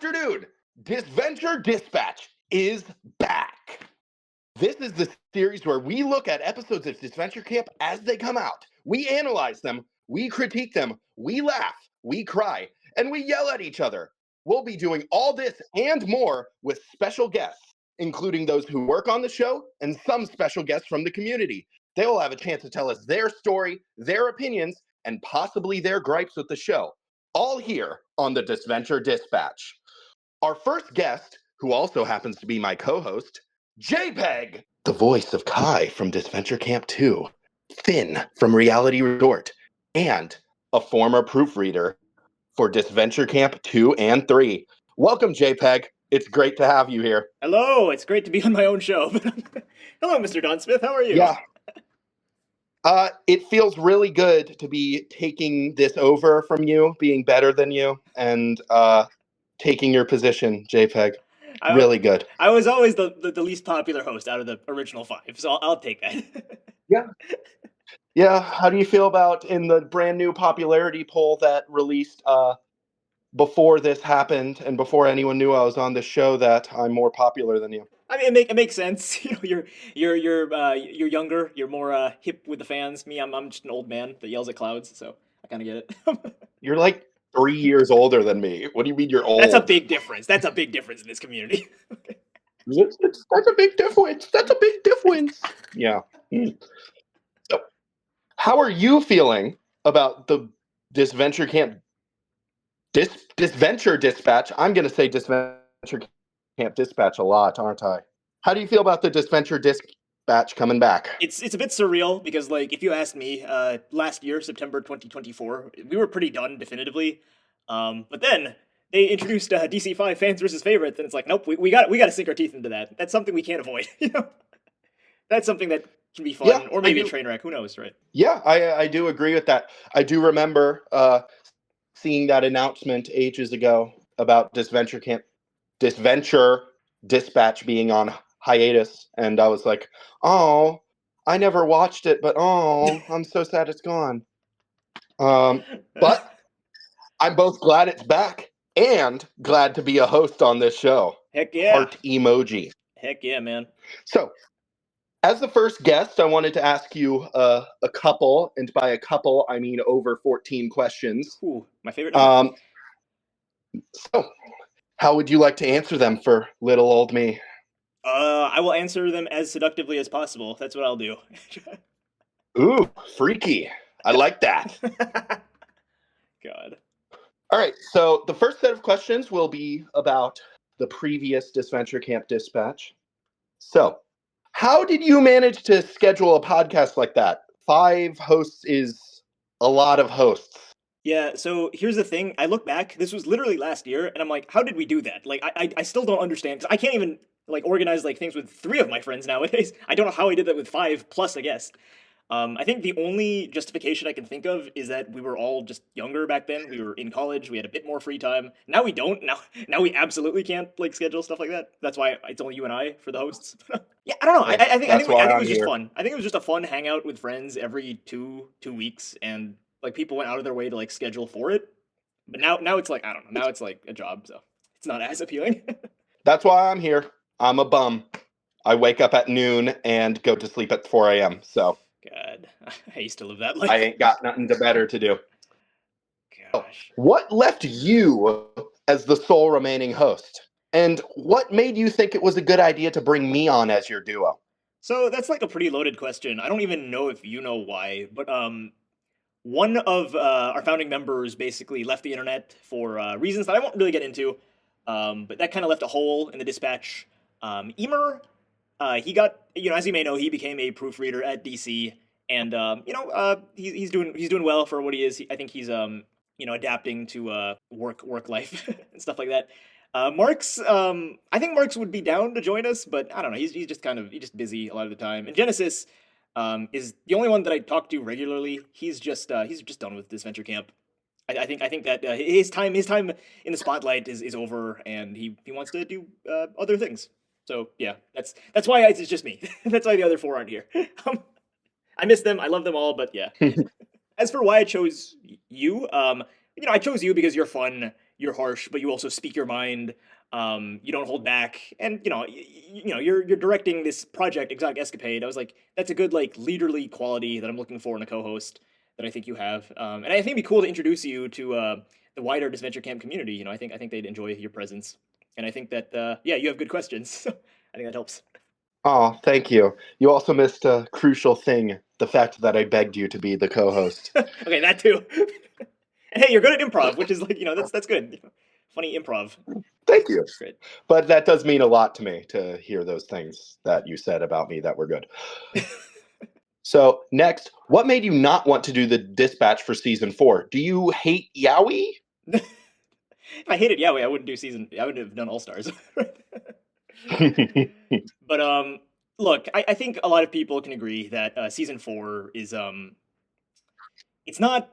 afternoon. Disventure Dispatch is back. This is the series where we look at episodes of Disventure Camp as they come out. We analyze them, we critique them, we laugh, we cry, and we yell at each other. We'll be doing all this and more with special guests, including those who work on the show and some special guests from the community. They will have a chance to tell us their story, their opinions, and possibly their gripes with the show. All here on the Disventure Dispatch. Our first guest, who also happens to be my co-host, Jpeg, the voice of Kai from Disventure Camp 2, Finn from Reality Resort, and a former proofreader for Disventure Camp 2 and 3. Welcome, Jpeg. It's great to have you here. Hello, it's great to be on my own show. Hello, Mr. Don Smith. How are you? Yeah. It feels really good to be taking this over from you, being better than you, and taking your position, Jpeg. Really good. I was always the least popular host out of the original 5, so I'll take that. Yeah. How do you feel about in the brand new popularity poll that released before this happened and before anyone knew I was on the show that I'm more popular than you? I mean, it makes sense. You know, you're younger. You're more hip with the fans. Me, I'm just an old man that yells at clouds. So I kind of get it. You're like 3 years older than me. What do you mean you're old? That's a big difference. That's a big difference in this community. That's a big difference. That's a big difference. Yeah. So, how are you feeling about the Disventure Camp Disventure Dispatch? I'm going to say Disventure Camp Dispatch a lot, aren't I? How do you feel about the Disventure Dispatch coming back? It's a bit surreal because, like, if you asked me, last year, September 2024, we were pretty done definitively. But then they introduced DC5 fans versus favorites, and it's like, nope, we got to sink our teeth into that. That's something we can't avoid. You know, that's something that can be fun, or maybe a train wreck. Who knows, right? Yeah, I do agree with that. I do remember seeing that announcement ages ago about Disventure Dispatch being on hiatus, and I was like, oh, I never watched it, but oh, I'm so sad it's gone. But I'm both glad it's back and glad to be a host on this show. Heck yeah. Heart emoji. Heck yeah, man. So, as the first guest, I wanted to ask you a couple, and by a couple, I mean over 14 questions. Ooh, my favorite number. So, how would you like to answer them for little old me? I will answer them as seductively as possible. That's what I'll do. Ooh, freaky. I like that. God. All right, so the first set of questions will be about the previous Disventure Camp Dispatch. So, how did you manage to schedule a podcast like that? 5 hosts is a lot of hosts. Yeah, so here's the thing. I look back, this was literally last year, and I'm like, how did we do that? Like, I still don't understand, because I can't even, like, organize, like, things with 3 of my friends nowadays. I don't know how I did that with 5 plus a guest. I think the only justification I can think of is that we were all just younger back then. We were in college. We had a bit more free time. Now we don't. Now we absolutely can't, like, schedule stuff like that. That's why it's only you and I for the hosts. Yeah, I don't know. I think it was just fun. I think it was just a fun hangout with friends every two weeks, and like people went out of their way to like schedule for it. But now it's like, I don't know. Now it's like a job, so it's not as appealing. That's why I'm here. I'm a bum. I wake up at noon and go to sleep at 4 a.m. So. God, I used to live that life. I ain't got nothing better to do. Gosh. What left you as the sole remaining host? And what made you think it was a good idea to bring me on as your duo? So that's like a pretty loaded question. I don't even know if you know why, but one of our founding members basically left the internet for reasons that I won't really get into, but that kind of left a hole in the dispatch. Imer, he got, as you may know, he became a proofreader at DC, and he's doing well for what he is. I think he's adapting to work life and stuff like that. Mark's, I think Mark's would be down to join us, but I don't know. He's just busy a lot of the time. And Genesis is the only one that I talk to regularly. He's just done with Disventure Camp. I think that his time in the spotlight is over, and he wants to do other things. So yeah, that's why it's just me. That's why the other 4 aren't here. I miss them. I love them all, but yeah. As for why I chose you, I chose you because you're fun. you're harsh, but you also speak your mind. You don't hold back, and you're directing this project, Exotic Escapade. I was like, that's a good like leaderly quality that I'm looking for in a co-host that I think you have. And I think it'd be cool to introduce you to the wider Disventure Camp community. I think they'd enjoy your presence, and I think that yeah, you have good questions. I think that helps. Oh, thank you. You also missed a crucial thing, the fact that I begged you to be the co-host. Okay, that too. And hey, you're good at improv, which is like that's good. Funny improv. Thank you. Great. But that does mean a lot to me to hear those things that you said about me that were good. So next, what made you not want to do the dispatch for season 4? Do you hate yaoi? If I hated Yahweh, I wouldn't do season. I wouldn't have done All Stars. But look, I think a lot of people can agree that season 4 is it's not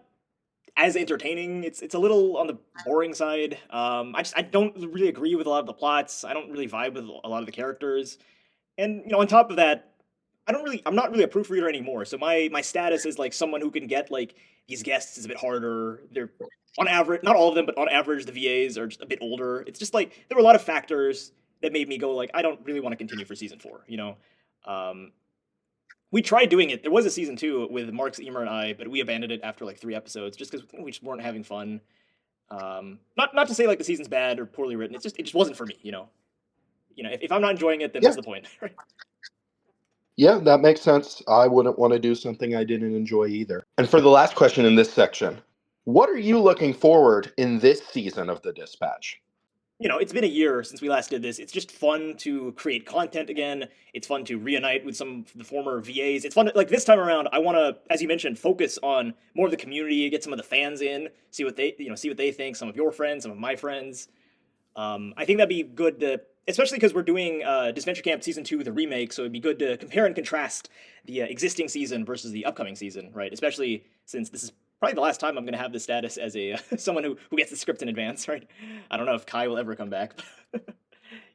as entertaining. It's a little on the boring side. I don't really agree with a lot of the plots. I don't really vibe with a lot of the characters. And on top of that, I'm not really a proofreader anymore. So my status is like someone who can get like these guests is a bit harder. They're on average, not all of them, but on average, the VAs are just a bit older. It's just like there were a lot of factors that made me go like I don't really want to continue for season 4. We tried doing it. There was a season 2 with Mark's, Imer, and I, but we abandoned it after like 3 episodes just because we just weren't having fun. Not to say like the season's bad or poorly written. It just wasn't for me. If I'm not enjoying it, then Yeah. what's the point? Right? Yeah, that makes sense. I wouldn't want to do something I didn't enjoy either. And for the last question in this section, what are you looking forward in this season of the Dispatch? It's been a year since we last did this. It's just fun to create content again. It's fun to reunite with some of the former VAs. It's fun to, like this time around, I want to, as you mentioned, focus on more of the community, get some of the fans in, see what they think, some of your friends, some of my friends. I think that'd be good to, especially because we're doing Disventure Camp Season 2, the remake, so it'd be good to compare and contrast the existing season versus the upcoming season, right? Especially since this is probably the last time I'm going to have this status as a someone who gets the script in advance, right? I don't know if Kai will ever come back.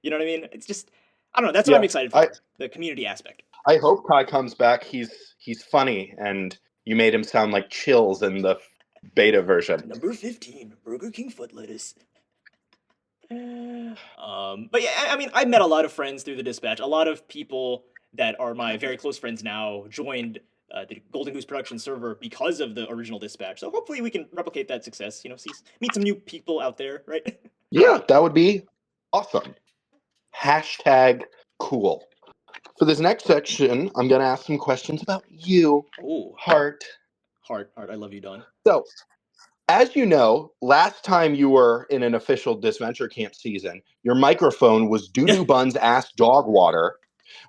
You know what I mean? It's just, I don't know. That's what I'm excited for, the community aspect. I hope Kai comes back. He's funny, and you made him sound like Chills in the beta version. Number 15, Burger King foot lettuce. But yeah, I mean, I met a lot of friends through the Dispatch. A lot of people that are my very close friends now joined the Golden Goose production server because of the original Dispatch. So hopefully we can replicate that success. Meet some new people out there, right? Yeah, that would be awesome. Hashtag cool. For this next section, I'm going to ask some questions about you, Oh, Heart. Heart, I love you, Don. So, as you know, last time you were in an official Disventure Camp season, your microphone was doo-doo buns ass dog water.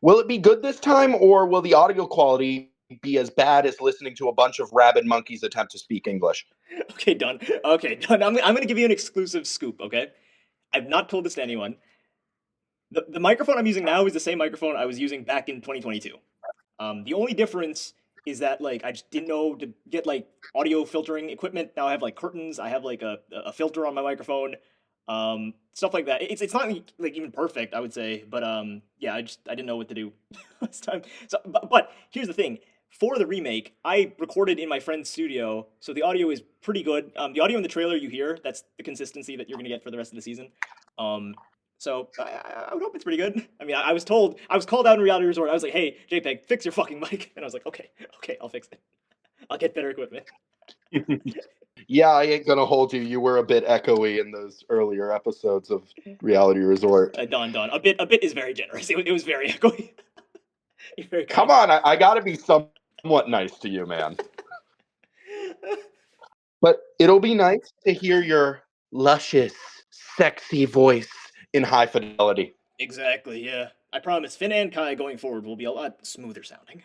Will it be good this time, or will the audio quality be as bad as listening to a bunch of rabid monkeys attempt to speak English? Okay, Don. Okay, Don. I'm going to give you an exclusive scoop, okay? I've not told this to anyone. The microphone I'm using now is the same microphone I was using back in 2022. The only difference is that like I just didn't know to get like audio filtering equipment. Now I have like curtains. I have like a filter on my microphone, stuff like that. It's not like even perfect, I would say, but yeah, I didn't know what to do last time. So, but here's the thing. For the remake, I recorded in my friend's studio, so the audio is pretty good. The audio in the trailer you hear, that's the consistency that you're gonna get for the rest of the season. So I would hope it's pretty good. I mean, I was called out in Reality Resort. I was like, "Hey, Jpeg, fix your fucking mic," and I was like, "Okay, I'll fix it. I'll get better equipment." Yeah, I ain't gonna hold you. You were a bit echoey in those earlier episodes of Reality Resort. Don, a bit is very generous. It was very echoey. You're very Come kind. on, I gotta be somewhat nice to you, man. But it'll be nice to hear your luscious, sexy voice in high fidelity. Exactly. Yeah. I promise. Finn and Kai going forward will be a lot smoother sounding.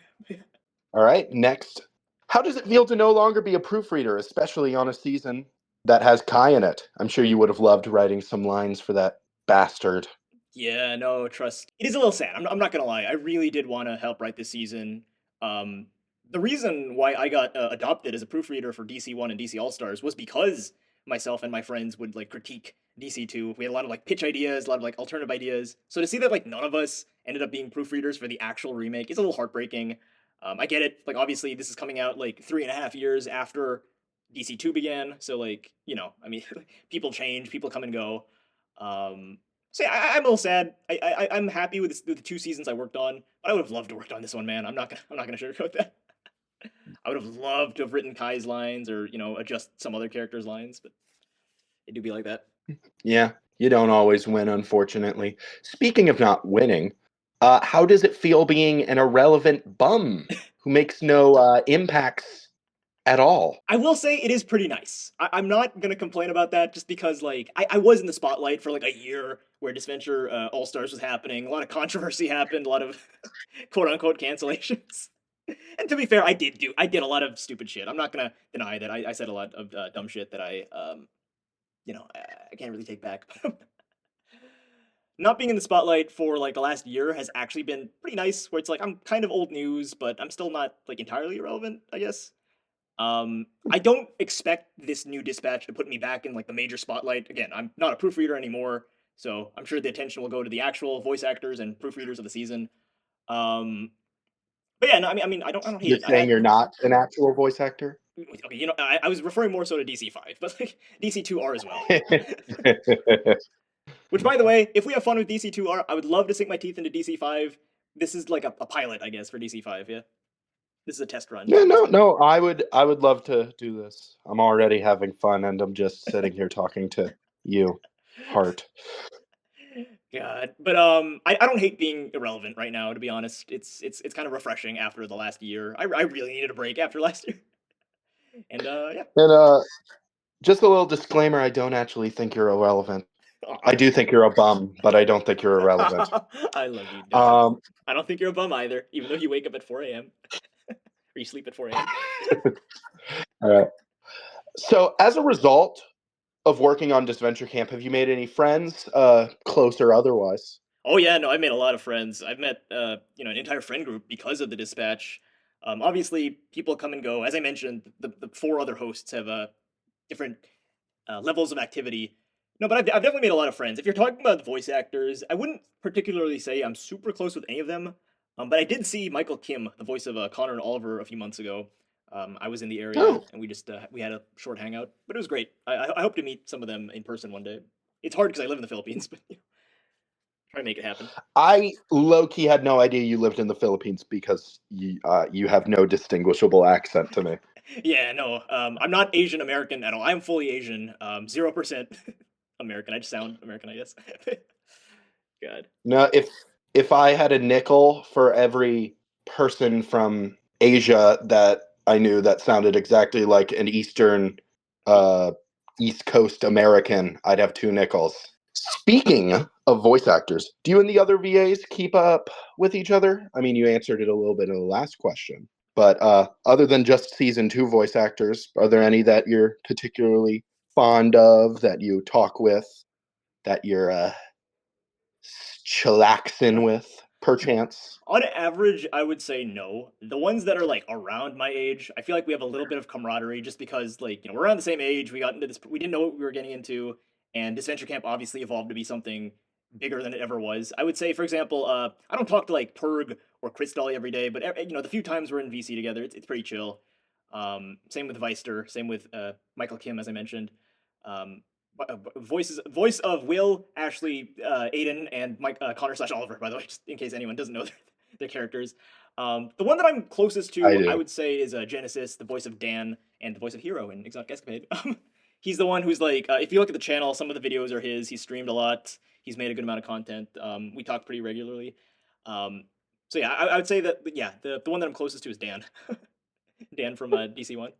All right, next. How does it feel to no longer be a proofreader, especially on a season that has Kai in it? I'm sure you would have loved writing some lines for that bastard. Yeah, no, trust. It is a little sad. I'm not gonna lie. I really did want to help write this season. The reason why I got adopted as a proofreader for DC1 and DC All Stars was because myself and my friends would like critique DC2. We had a lot of like pitch ideas, a lot of like alternative ideas. So to see that like none of us ended up being proofreaders for the actual remake is a little heartbreaking. I get it. Like obviously this is coming out like 3.5 years after DC2 began. So like, you know, I mean, people change, people come and go. So yeah, I'm a little sad. I'm happy with, with the 2 seasons I worked on, but I would have loved to work on this one, man. I'm not gonna sugarcoat that. I would have loved to have written Kai's lines or adjust some other character's lines, but it do be like that. Yeah, you don't always win, unfortunately. Speaking of not winning, how does it feel being an irrelevant bum who makes no impacts at all? I will say it is pretty nice. I'm not gonna complain about that just because like I was in the spotlight for like a year where Disventure All Stars was happening. A lot of controversy happened, a lot of quote unquote cancellations. And to be fair, I did a lot of stupid shit. I'm not gonna deny that I said a lot of dumb shit that I can't really take back. Not being in the spotlight for like the last year has actually been pretty nice. Where it's like I'm kind of old news, but I'm still not like entirely irrelevant, I guess. I don't expect this new dispatch to put me back in like the major spotlight. Again, I'm not a proofreader anymore, so I'm sure the attention will go to the actual voice actors and proofreaders of the season. Um, but yeah, no, I mean, I don't hate You're it. saying you're not an actual voice actor? Okay, I was referring more so to DC5, but like DC2R as well. Which, by the way, if we have fun with DC2R, I would love to sink my teeth into DC5. This is like a pilot, I guess, for DC5. Yeah, this is a test run. Yeah, no, I would love to do this. I'm already having fun, and I'm just sitting here talking to you, Heart. God, but I don't hate being irrelevant right now. To be honest, it's kind of refreshing after the last year. I really needed a break after last year, and yeah. And just a little disclaimer: I don't actually think you're irrelevant. I do think you're a bum, but I don't think you're irrelevant. I love you, Don. Um, I don't think you're a bum either, even though you wake up at 4 a.m. or you sleep at 4 a.m. all right. So, as a result of working on Disventure Camp, have you made any friends, close or otherwise? Oh yeah, no, I've made a lot of friends. I've met an entire friend group because of the dispatch. Obviously, people come and go. As I mentioned, the 4 other hosts have different levels of activity. No, but I've definitely made a lot of friends. If you're talking about voice actors, I wouldn't particularly say I'm super close with any of them. But I did see Michael Kim, the voice of Connor and Oliver, a few months ago. I was in the area Oh, and we had a short hangout, but it was great. I hope to meet some of them in person one day. It's hard because I live in the Philippines, but try to make it happen. I low key had no idea you lived in the Philippines because you have no distinguishable accent to me. Yeah, no, I'm not Asian American at all. I'm fully Asian, 0% American. I just sound American, I guess. God. No, if I had a nickel for every person from Asia that I knew that sounded exactly like an uh, East Coast American, I'd have 2 nickels. Speaking of voice actors, do you and the other VAs keep up with each other? I mean, you answered it a little bit in the last question, but other than just season 2 voice actors, are there any that you're particularly fond of, that you talk with, that you're chillaxing with, perchance? On average, I would say no. The ones that are like around my age, I feel like we have a little bit of camaraderie just because like, we're around the same age. We got into this, we didn't know what we were getting into, and Disventure Camp obviously evolved to be something bigger than it ever was. I would say, for example, I don't talk to like Perg or Chris Dolly every day, but the few times we're in VC together, it's pretty chill. Same with Weister, same with Michael Kim, as I mentioned. Um, voice of Will, Ashley, Aiden, and Mike, Connor slash Oliver. By the way, just in case anyone doesn't know their characters. The one that I'm closest I to, I do. would say, is Genesis, the voice of Dan, and the voice of Hero in Exotic Escapade. He's the one who's like, if you look at the channel, some of the videos are his. He's streamed a lot. He's made a good amount of content. We talk pretty regularly. Um, so yeah, I would say that yeah, the one that I'm closest to is Dan. Dan from DC1.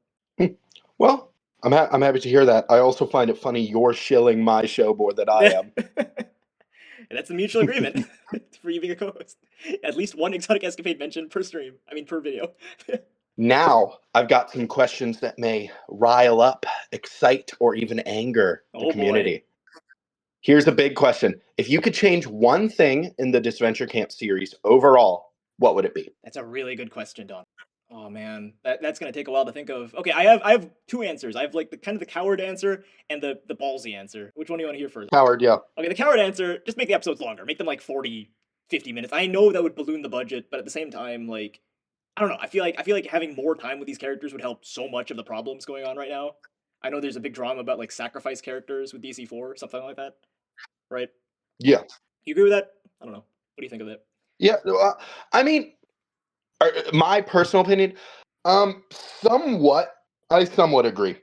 Well, I'm happy to hear that. I also find it funny you're shilling my show more than I am. And that's the mutual agreement for you being a co-host. At least one Exotic Escapade mentioned per stream. I mean, per video. Now, I've got some questions that may rile up, excite, or even anger the Oh boy. community. Here's a big question. If you could change one thing in the Disventure Camp series overall, what would it be? That's a really good question, Don. Oh man, that's gonna take a while to think of. Okay, I have 2 answers. I have like the kind of the coward answer and the ballsy answer. Which one do you want to hear first? Howard, yeah. Okay, the coward answer, just make the episodes longer. Make them like 40, 50 minutes. I know that would balloon the budget, but at the same time, like, I don't know. I feel like having more time with these characters would help so much of the problems going on right now. I know there's a big drama about like sacrifice characters with DC4, something like that, right? Yeah. You agree with that? I don't know. What do you think of that? Yeah. I mean, my personal opinion, somewhat, I somewhat agree.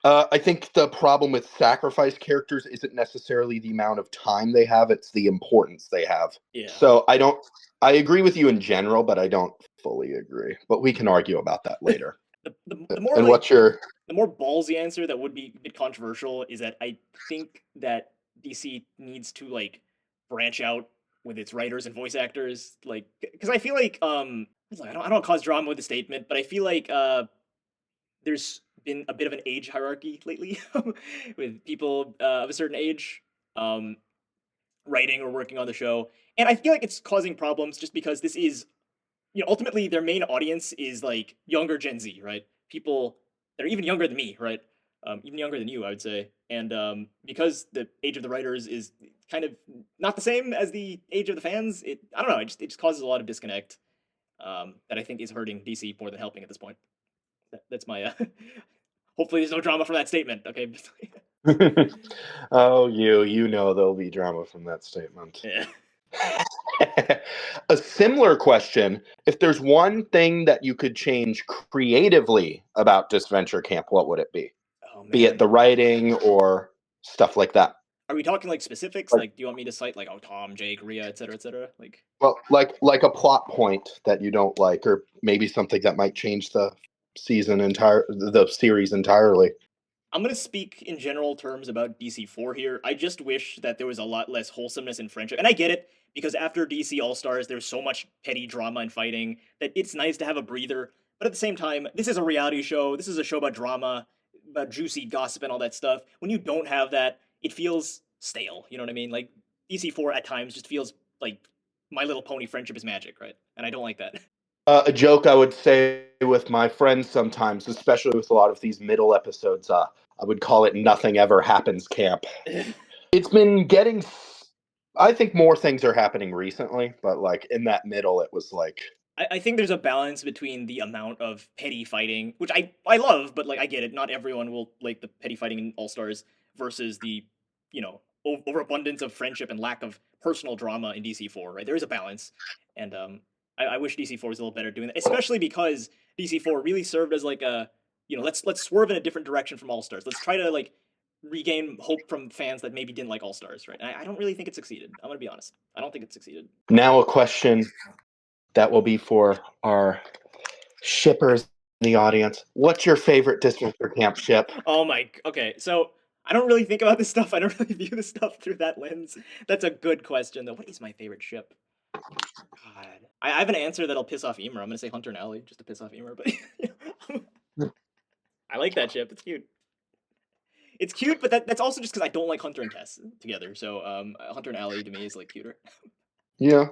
I think the problem with sacrifice characters isn't necessarily the amount of time they have; it's the importance they have. Yeah. So I agree with you in general, but I don't fully agree. But we can argue about that later. The more And like what's your? the more ballsy answer that would be a bit controversial is that I think that DC needs to like branch out with its writers and voice actors, like because I feel like I don't cause drama with the statement, but I feel like there's been a bit of an age hierarchy lately with people of a certain age um, writing or working on the show, and I feel like it's causing problems just because this is ultimately their main audience is like younger Gen Z, right? People that are even younger than me, right? Even younger than you, I would say. And because the age of the writers is kind of not the same as the age of the fans, I don't know, it just causes a lot of disconnect that I think is hurting DC more than helping at this point. That's my. Hopefully, there's no drama from that statement. Okay. Oh, you know there'll be drama from that statement. Yeah. A similar question: if there's one thing that you could change creatively about Disventure Camp, what would it be? Oh man. Be it the writing or stuff like that. Are we talking like specifics? Like, Like, do you want me to cite like, oh, Tom, Jake, Rhea, et cetera, like? well, like a plot point that you don't like, or maybe something that might change the series entirely. I'm gonna speak in general terms about DC4 here. I just wish that there was a lot less wholesomeness and friendship. And I get it, because after DC All Stars, there's so much petty drama and fighting that it's nice to have a breather. But at the same time, this is a reality show. This is a show about drama, about juicy gossip and all that stuff. When you don't have that, it feels stale. You know what I mean? Like DC4 at times just feels like My Little Pony friendship is magic, right? And I don't like that. A joke I would say with my friends sometimes, especially with a lot of these middle episodes, I would call it "Nothing Ever Happens Camp." It's been getting. I think more things are happening recently, but like in that middle, it was like. I think there's a balance between the amount of petty fighting, which I love, but like I get it. Not everyone will like the petty fighting in All Stars versus the, overabundance of friendship and lack of personal drama in DC4. Right, there is a balance, and I wish DC4 was a little better doing that, especially because DC4 really served as like a, let's swerve in a different direction from All Stars. Let's try to like regain hope from fans that maybe didn't like All Stars. Right, and I don't really think it succeeded. I'm gonna be honest. I don't think it succeeded. Now a question that will be for our shippers in the audience. What's your favorite Disventure Camp ship? Okay, so I don't really think about this stuff. I don't really view this stuff through that lens. That's a good question, though. What is my favorite ship? God, I have an answer that'll piss off Emer. I'm gonna say Hunter and Ally just to piss off Emer, but I like that ship. It's cute. It's cute, but that's also just because I don't like Hunter and Tess together. So Hunter and Ally to me is like cuter. Yeah.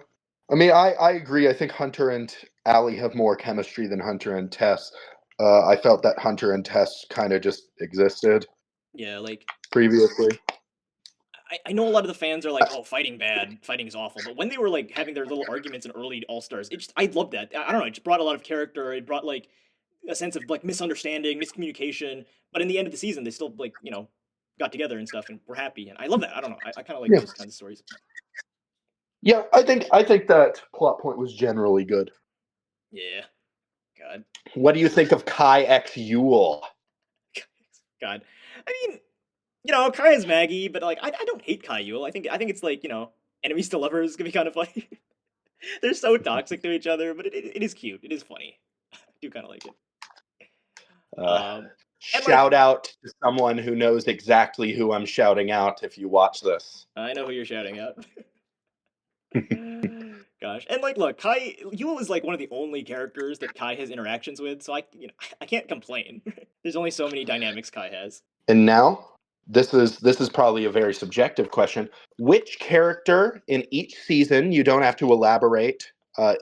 I mean, I agree. I think Hunter and Ally have more chemistry than Hunter and Tess. I felt that Hunter and Tess kind of just existed Yeah, like previously. I know a lot of the fans are like, "Oh, fighting bad, fighting is awful," but when they were like having their little arguments in early All Stars, I loved that. I don't know, it just brought a lot of character. It brought like a sense of like misunderstanding, miscommunication. But in the end of the season, they still like got together and stuff, and were happy. And I love that. I don't know. I kind of like those kinds of stories. Yeah, I think that plot point was generally good. Yeah. God. What do you think of Kai X Yule? God. I mean, Kai is Maggie, but like I don't hate Kai Yule. I think it's like, enemies to lovers can be kind of funny. They're so toxic to each other, but it is cute. It is funny. I do kind of like it. Shout out to someone who knows exactly who I'm shouting out if you watch this. I know who you're shouting out. Gosh. And like look, Kai Yule is like one of the only characters that Kai has interactions with, so I can't complain. There's only so many dynamics Kai has. And now, this is probably a very subjective question. Which character in each season, you don't have to elaborate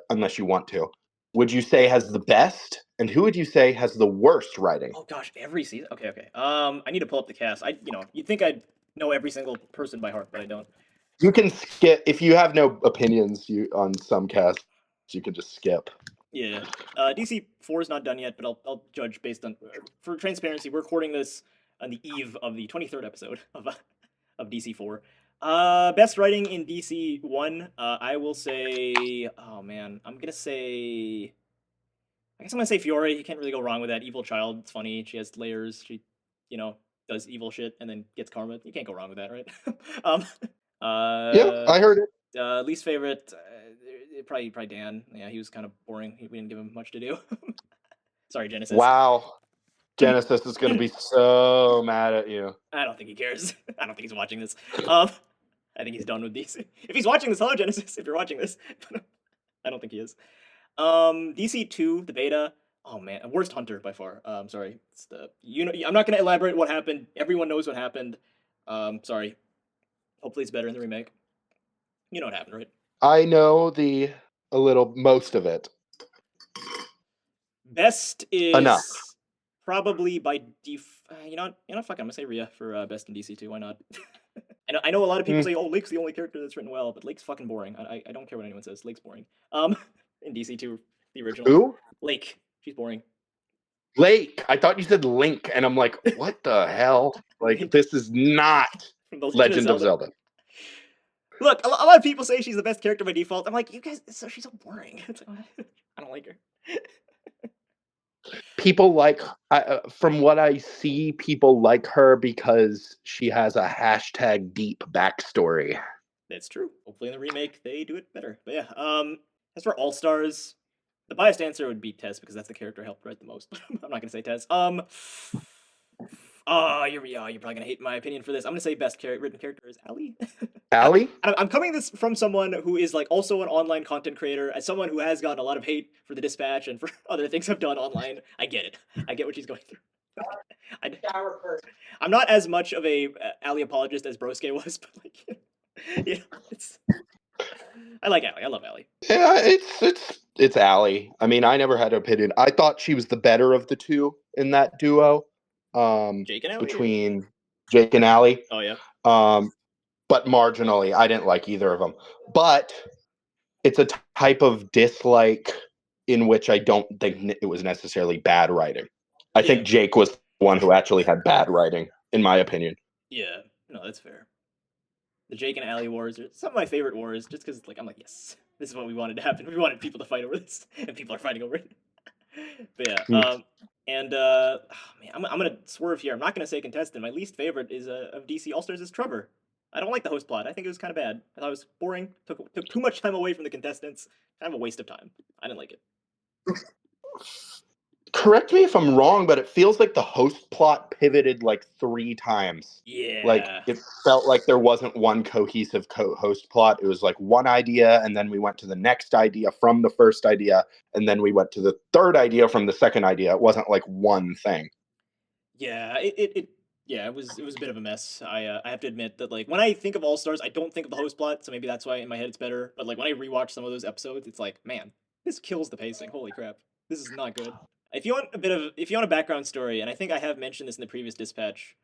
unless you want to, would you say has the best, and who would you say has the worst writing? Oh gosh, every season. Okay. I need to pull up the cast. You'd think I'd know every single person by heart, but I don't. You can skip if you have no opinions on some casts. You can just skip. Yeah. DC4 is not done yet, but I'll judge based on for transparency. We're recording this on the eve of the 23rd episode of DC4. Best writing in DC1. I will say. Oh man, I guess I'm gonna say Fiore. You can't really go wrong with that. Evil child. It's funny. She has layers. She, does evil shit and then gets karma. You can't go wrong with that, right? um. Yeah, I heard it. Least favorite, probably Dan. Yeah, he was kind of boring. We didn't give him much to do. Sorry, Genesis. Wow. Genesis is going to be so mad at you. I don't think he cares. I don't think he's watching this. I think he's done with DC. If he's watching this, hello Genesis. If you're watching this, I don't think he is. DC2, the beta. Oh man, worst Hunter by far. Sorry. It's I'm not gonna elaborate what happened. Everyone knows what happened. Sorry. Hopefully it's better in the remake. You know what happened, right? I know most of it. Best is enough. Probably by you know, fuck it, I'm gonna say Rhea for best in DC2. Why not? I know a lot of people say, "Oh, Lake's the only character that's written well," but Lake's fucking boring. I don't care what anyone says. Lake's boring. In DC2, the original. Who? Lake. She's boring. Lake. I thought you said Link, and I'm like, what the hell? Like, this is not Legend of Zelda. Look, a lot of people say she's the best character by default. I'm like, you guys, she's so boring. I don't like her. People from what I see, people like her because she has a # deep backstory. That's true. Hopefully in the remake they do it better. But yeah, as for All Stars, the biased answer would be Tess because that's the character I helped write the most. I'm not gonna say Tess. You're probably gonna hate my opinion for this. I'm gonna say best written character is Allie. Allie? I'm coming this from someone who is like also an online content creator, as someone who has gotten a lot of hate for the Dispatch and for other things I've done online. I get it. I get what she's going through. I'm not as much of a Allie apologist as Broske was, but like, I like Allie. I love Allie. Yeah, it's Allie. I mean, I never had an opinion. I thought she was the better of the two in that duo. Jake and Allie? Between Jake and Allie. Oh yeah. But marginally, I didn't like either of them. But it's a type of dislike in which I don't think it was necessarily bad writing. I think Jake was the one who actually had bad writing, in my opinion. Yeah, no, that's fair. The Jake and Allie wars are some of my favorite wars, just because I'm like, yes, this is what we wanted to happen. We wanted people to fight over this, and people are fighting over it. But yeah, man, I'm gonna swerve here. I'm not gonna say contestant. My least favorite is of DC All Stars is Trevor. I don't like the host plot. I think it was kind of bad. I thought it was boring. Took too much time away from the contestants. Kind of a waste of time. I didn't like it. Correct me if I'm wrong, but it feels like the host plot pivoted like 3 times. Yeah. Like, it felt like there wasn't one cohesive host plot. It was like one idea, and then we went to the next idea from the first idea, and then we went to the third idea from the second idea. It wasn't like one thing. Yeah, it was a bit of a mess. I have to admit that, like, when I think of All Stars, I don't think of the host plot, so maybe that's why in my head it's better. But like when I rewatch some of those episodes, it's like, man, this kills the pacing. Holy crap, this is not good. If you want a background story, and I think I have mentioned this in the previous dispatch,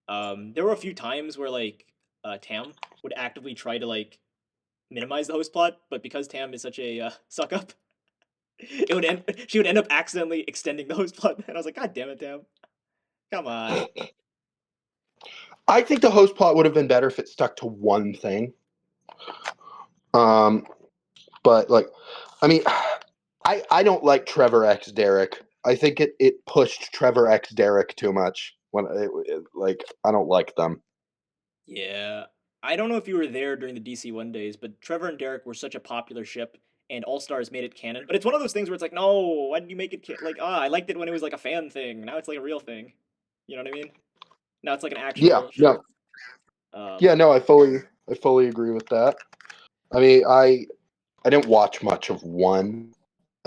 there were a few times where like Tam would actively try to like minimize the host plot, but because Tam is such a suck up, she would end up accidentally extending the host plot, and I was like, God damn it, Tam, come on. I think the host plot would have been better if it stuck to one thing. But like, I mean, I don't like Trevor X Derek. I think it pushed Trevor X Derek too much. I don't like them. Yeah, I don't know if you were there during the DC1 days, but Trevor and Derek were such a popular ship, and All Stars made it canon. But it's one of those things where it's like, no, why did you make it I liked it when it was like a fan thing. Now it's like a real thing. You know what I mean? Now it's like an actual show. No, I fully agree with that. I mean, I didn't watch much of 1.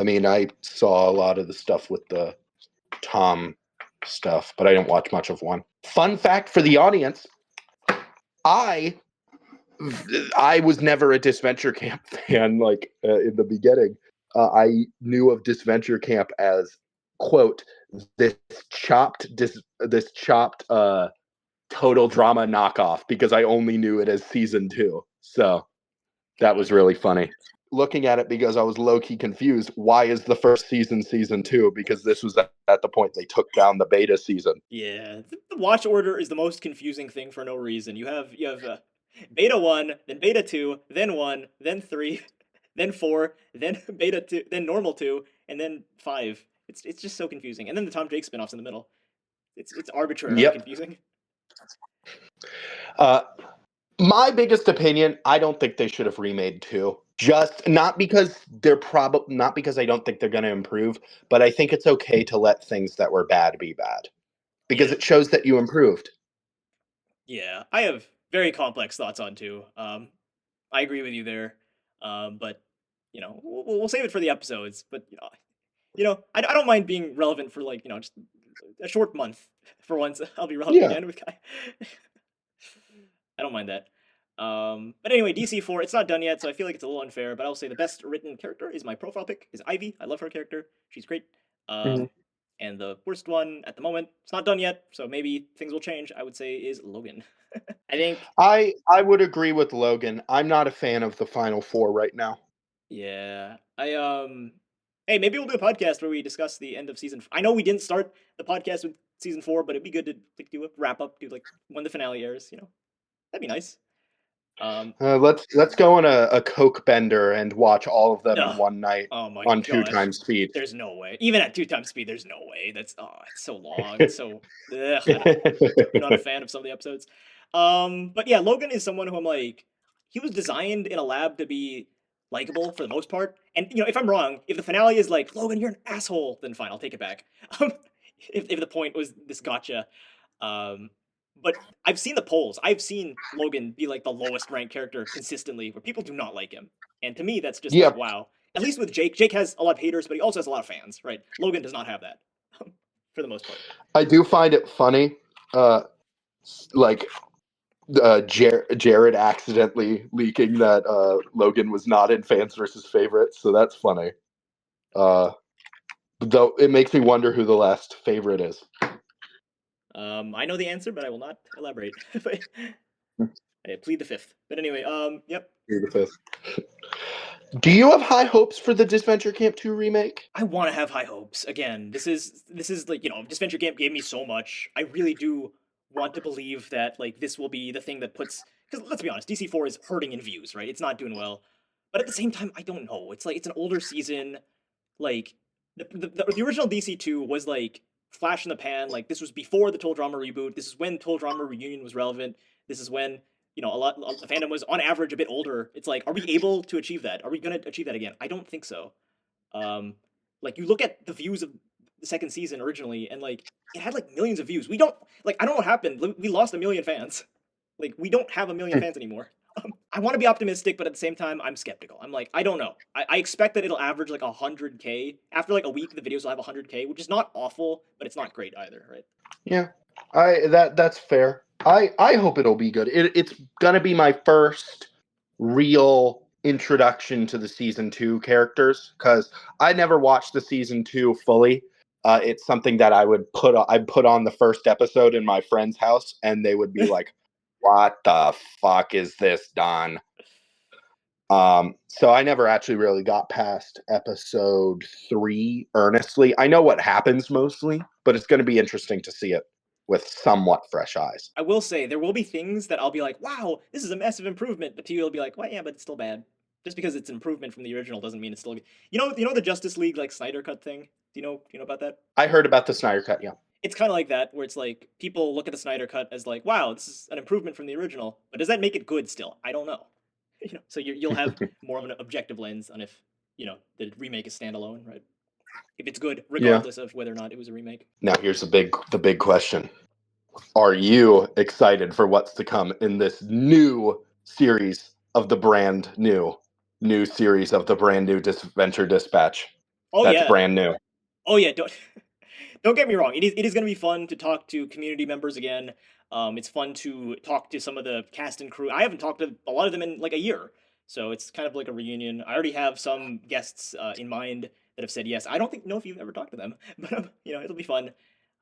I mean, I saw a lot of the stuff with the Tom stuff, but I didn't watch much of 1. Fun fact for the audience, I was never a Disventure Camp fan, like, in the beginning. I knew of Disventure Camp as, quote, this chopped total drama knockoff, because I only knew it as season 2. So that was really funny. looking at it because I was low-key confused. Why is the first season season 2? Because this was at the point they took down the beta season. Yeah, the watch order is the most confusing thing for no reason. You have beta 1, then beta 2, then 1, then 3, then 4, then beta 2, then normal 2, and then 5. It's just so confusing. And then the Tom Drake spin-offs in the middle. It's arbitrarily confusing. My biggest opinion, I don't think they should have remade 2. Just not because not because I don't think they're going to improve, but I think it's okay to let things that were bad be bad because it shows that you improved. Yeah, I have very complex thoughts on 2. I agree with you there. But you know, we'll save it for the episodes. But I don't mind being relevant for like just a short month for once. I'll be relevant again with Kai. I don't mind that. But anyway, DC4, it's not done yet, so I feel like it's a little unfair, but I'll say the best written character is my profile pick, is Ivy. I love her character. She's great. And the worst one at the moment, it's not done yet, so maybe things will change, I would say, is Logan. I think I would agree with Logan. I'm not a fan of the final 4 right now. Yeah. Hey, maybe we'll do a podcast where we discuss the end of season. I know we didn't start the podcast with season 4, but it'd be good to like do a wrap up, do like when the finale airs. That'd be nice. Let's go on a Coke bender and watch all of them in one night on gosh. 2 times speed. There's no way. Even at 2 times speed, there's no way. It's so long. It's so I'm not a fan of some of the episodes. But yeah, Logan is someone who I'm like, he was designed in a lab to be likable for the most part. And if I'm wrong, if the finale is like, Logan, you're an asshole, then fine, I'll take it back. If the point was this gotcha. But I've seen the polls. I've seen Logan be like the lowest ranked character consistently, where people do not like him. And to me, that's just like, wow. At least with Jake. Jake has a lot of haters, but he also has a lot of fans, right? Logan does not have that, for the most part. I do find it funny, Jared accidentally leaking that Logan was not in fans versus favorites, so that's funny. Though it makes me wonder who the last favorite is. I know the answer, but I will not elaborate. I plead the fifth. But anyway, yep. Plead the fifth. Do you have high hopes for the Disventure Camp 2 remake? I want to have high hopes. Again, this is like, Disventure Camp gave me so much. I really do want to believe that like this will be the thing that puts, because let's be honest, DC4 is hurting in views, right? It's not doing well. But at the same time, I don't know. It's like it's an older season. Like the original DC2 was like flash in the pan. Like this was before the Total Drama reboot. This is when Total Drama Reunion was relevant. This is when the fandom was on average a bit older. It's like, are we able to achieve that? Are we going to achieve that again? I don't think so. Like you look at the views of the second season originally, and like it had like millions of views. We don't I don't know what happened. We lost 1 million fans. Like we don't have 1 million fans anymore. I want to be optimistic, but at the same time, I'm skeptical. I'm like, I don't know. I expect that it'll average like 100K. After like a week, the videos will have 100K, which is not awful, but it's not great either, right? Yeah, that's fair. I hope it'll be good. It's gonna be my first real introduction to the season 2 characters, because I never watched the season 2 fully. It's something that I'd put on the first episode in my friend's house, and they would be like, "What the fuck is this, Don?" So I never actually really got past episode 3 earnestly. I know what happens mostly, but it's going to be interesting to see it with somewhat fresh eyes. I will say there will be things that I'll be like, "Wow, this is a massive improvement," but to you, will be like, "Well, yeah, but it's still bad." Just because it's an improvement from the original doesn't mean it's still good. You know the Justice League like Snyder Cut thing. Do you know about that? I heard about the Snyder Cut. Yeah, it's kind of like that, where it's like people look at the Snyder Cut as like, "Wow, this is an improvement from the original," but does that make it good still? I don't know. So you'll have more of an objective lens on if the remake is standalone, right? If it's good, regardless of whether or not it was a remake. Now here's the big question: are you excited for what's to come in this new series of the brand new series of the brand new Disventure Dispatch? Oh, that's yeah. brand new. Oh yeah, don't get me wrong. It is going to be fun to talk to community members again. It's fun to talk to some of the cast and crew. I haven't talked to a lot of them in like a year, so it's kind of like a reunion. I already have some guests in mind that have said yes. I don't know if you've ever talked to them, but it'll be fun.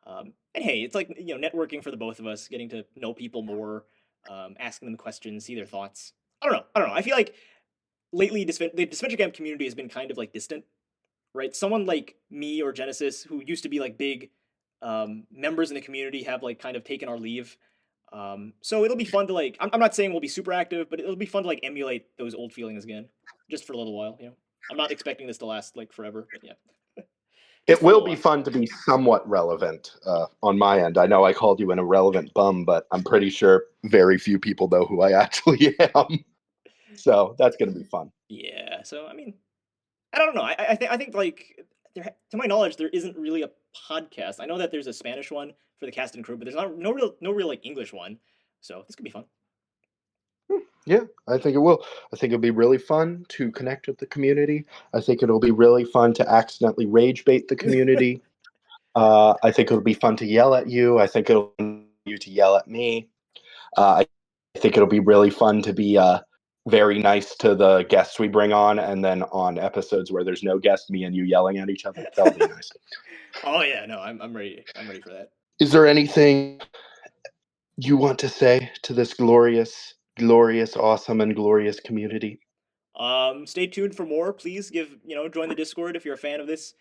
And hey, it's like networking for the both of us, getting to know people more, asking them questions, see their thoughts. I don't know. I feel like lately the Disventure Camp community has been kind of like distant, right? Someone like me or Genesis, who used to be like big members in the community, have like kind of taken our leave. So it'll be fun to like. I'm not saying we'll be super active, but it'll be fun to like emulate those old feelings again, just for a little while. You know, I'm not expecting this to last like forever, but yeah, just It for a will little be while. fun to be somewhat relevant on my end. I know I called you an irrelevant bum, but I'm pretty sure very few people know who I actually am. So that's going to be fun. Yeah. So I mean, I don't know. I think like to my knowledge, there isn't really a podcast. I know that there's a Spanish one for the cast and crew, but there's no real like English one. So this could be fun. Yeah, I think it will. I think it'll be really fun to connect with the community. I think it'll be really fun to accidentally rage bait the community. I think it'll be fun to yell at you. I think it'll be fun for you to yell at me. I think it'll be really fun to be very nice to the guests we bring on, and then on episodes where there's no guest, me and you yelling at each other. That'll be nice. Oh yeah, no, I'm ready. I'm ready for that. Is there anything you want to say to this glorious, glorious, awesome, and glorious community? Stay tuned for more. Please join the Discord if you're a fan of this.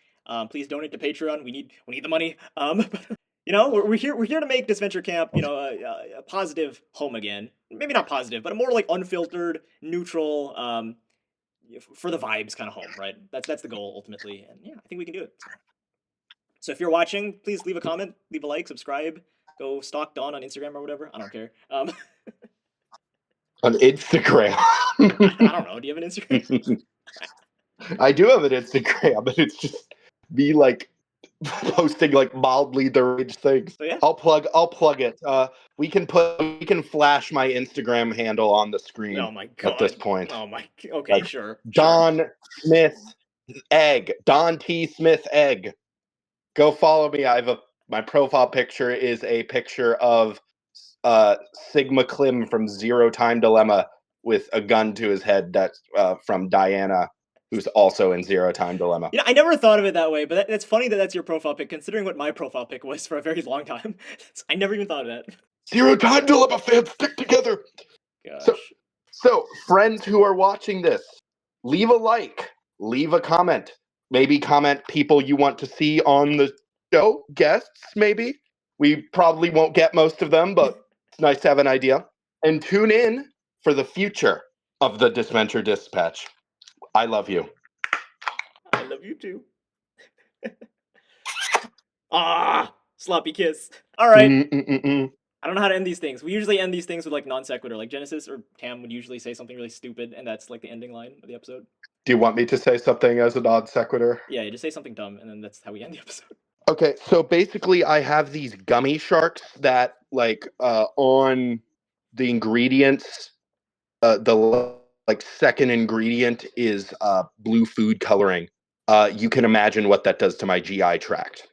Please donate to Patreon. We need the money. We're here to make Disventure Camp, a positive home again. Maybe not positive, but a more like unfiltered, neutral, for the vibes kind of home, right? That's the goal ultimately, and yeah, I think we can do it. So if you're watching, please leave a comment, leave a like, subscribe, go stalk Dawn on Instagram or whatever. I don't care. On Instagram. I don't know. Do you have an Instagram? I do have an Instagram, but it's just me like posting like mildly deranged things. So yeah. I'll plug it. We can flash my Instagram handle on the screen Oh my god. at this point. Oh my. Okay, Like, sure. Don Smith Egg. Don T. Smith Egg. Go follow me. My profile picture is a picture of Sigma Klim from Zero Time Dilemma with a gun to his head. That's from Diana, who's also in Zero Time Dilemma. I never thought of it that way, but that's funny that that's your profile pic, considering what my profile pic was for a very long time. I never even thought of that. Zero Time Dilemma fans, stick together. Gosh. So, friends who are watching this, leave a like, leave a comment. Maybe comment people you want to see on the show, guests, maybe. We probably won't get most of them, but it's nice to have an idea. And tune in for the future of the Disventure Dispatch. I love you. I love you too. Sloppy kiss. All right. I don't know how to end these things. We usually end these things with like non sequitur. Like Genesis or Tam would usually say something really stupid, and that's like the ending line of the episode. Do you want me to say something as a non sequitur? Yeah, you just say something dumb, and then that's how we end the episode. Okay, so basically I have these gummy sharks that like on the ingredients, the like second ingredient is blue food coloring. You can imagine what that does to my GI tract.